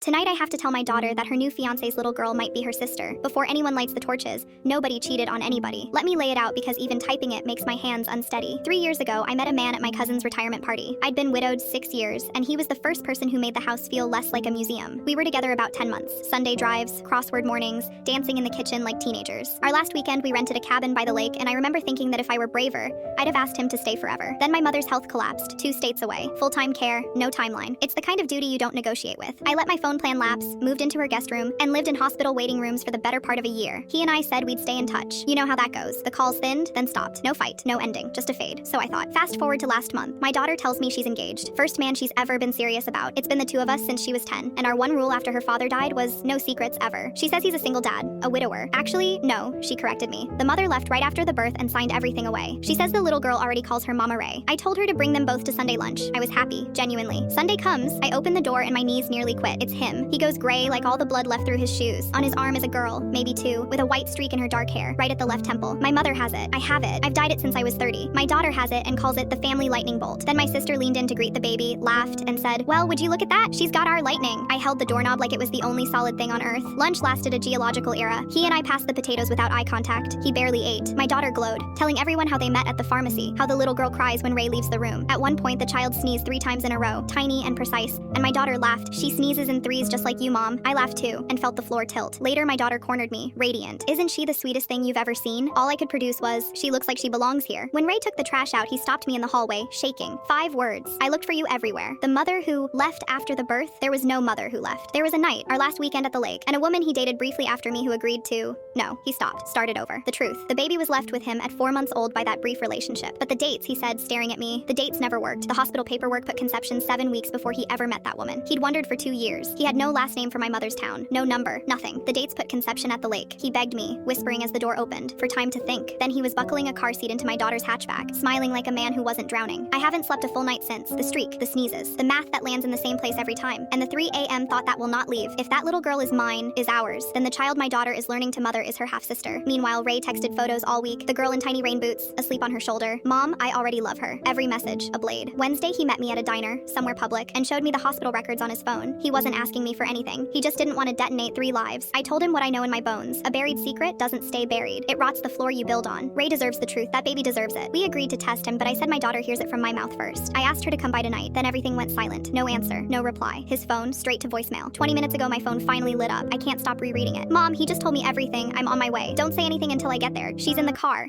Tonight I have to tell my daughter that her new fiancé's little girl might be her sister. Before anyone lights the torches, nobody cheated on anybody. Let me lay it out because even typing it makes my hands unsteady. 3 years ago, I met a man at my cousin's retirement party. I'd been widowed 6 years, and he was the first person who made the house feel less like a museum. We were together about 10 months. Sunday drives, crossword mornings, dancing in the kitchen like teenagers. Our last weekend, we rented a cabin by the lake, and I remember thinking that if I were braver, I'd have asked him to stay forever. Then my mother's health collapsed, 2 states away. Full-time care, no timeline. It's the kind of duty you don't negotiate with. I let my phone plan lapse, moved into her guest room, and lived in hospital waiting rooms for the better part of a year. He and I said we'd stay in touch. You know how that goes. The calls thinned, then stopped. No fight, no ending, just a fade. So I thought. Fast forward to last month. My daughter tells me she's engaged. First man she's ever been serious about. It's been the 2 of us since she was 10, and our one rule after her father died was no secrets ever. She says he's a single dad, a widower. Actually, no, she corrected me. The mother left right after the birth and signed everything away. She says the little girl already calls her Mama Ray. I told her to bring them both to Sunday lunch. I was happy, genuinely. Sunday comes, I open the door and my knees nearly quit. It's him. He goes gray like all the blood left through his shoes. On his arm is a girl, maybe 2, with a white streak in her dark hair, right at the left temple. My mother has it. I have it. I've dyed it since I was 30. My daughter has it and calls it the family lightning bolt. Then my sister leaned in to greet the baby, laughed, and said, "Well, would you look at that? She's got our lightning." I held the doorknob like it was the only solid thing on earth. Lunch lasted a geological era. He and I passed the potatoes without eye contact. He barely ate. My daughter glowed, telling everyone how they met at the pharmacy, how the little girl cries when Ray leaves the room. At one point, the child sneezed 3 times in a row, tiny and precise, and my daughter laughed. "She sneezes in 3s just like you, Mom." I laughed too, and felt the floor tilt. Later, my daughter cornered me, radiant. "Isn't she the sweetest thing you've ever seen?" All I could produce was, "She looks like she belongs here." When Ray took the trash out, he stopped me in the hallway, shaking. 5 words. "I looked for you everywhere." The mother who left after the birth? There was no mother who left. There was a night, our last weekend at the lake, and a woman he dated briefly after me who agreed to... No, he stopped, started over. The truth. The baby was left with him at 4 months old by that brief relationship. But the dates, he said, staring at me, the dates never worked. The hospital paperwork put conception 7 weeks before he ever met that woman. He'd wondered for 2 years. He had no last name for my mother's town, no number, nothing. The dates put conception at the lake. He begged me, whispering as the door opened, for time to think. Then he was buckling a car seat into my daughter's hatchback, smiling like a man who wasn't drowning. I haven't slept a full night since. The streak, the sneezes, the math that lands in the same place every time, and the 3 a.m. thought that will not leave. If that little girl is mine, is ours, then the child my daughter is learning to mother is her half-sister. Meanwhile, Ray texted photos all week, the girl in tiny rain boots, asleep on her shoulder. "Mom, I already love her." Every message, a blade. Wednesday, he met me at a diner, somewhere public, and showed me the hospital records on his phone. He wasn't asking me for anything. He just didn't want to detonate 3 lives. I told him what I know in my bones. A buried secret doesn't stay buried. It rots the floor you build on. Ray deserves the truth. That baby deserves it. We agreed to test him, but I said my daughter hears it from my mouth first. I asked her to come by tonight, then everything went silent. No answer, no reply. His phone, straight to voicemail. 20 minutes ago, my phone finally lit up. I can't stop rereading it. "Mom, he just told me everything. I'm on my way. Don't say anything until I get there. She's in the car."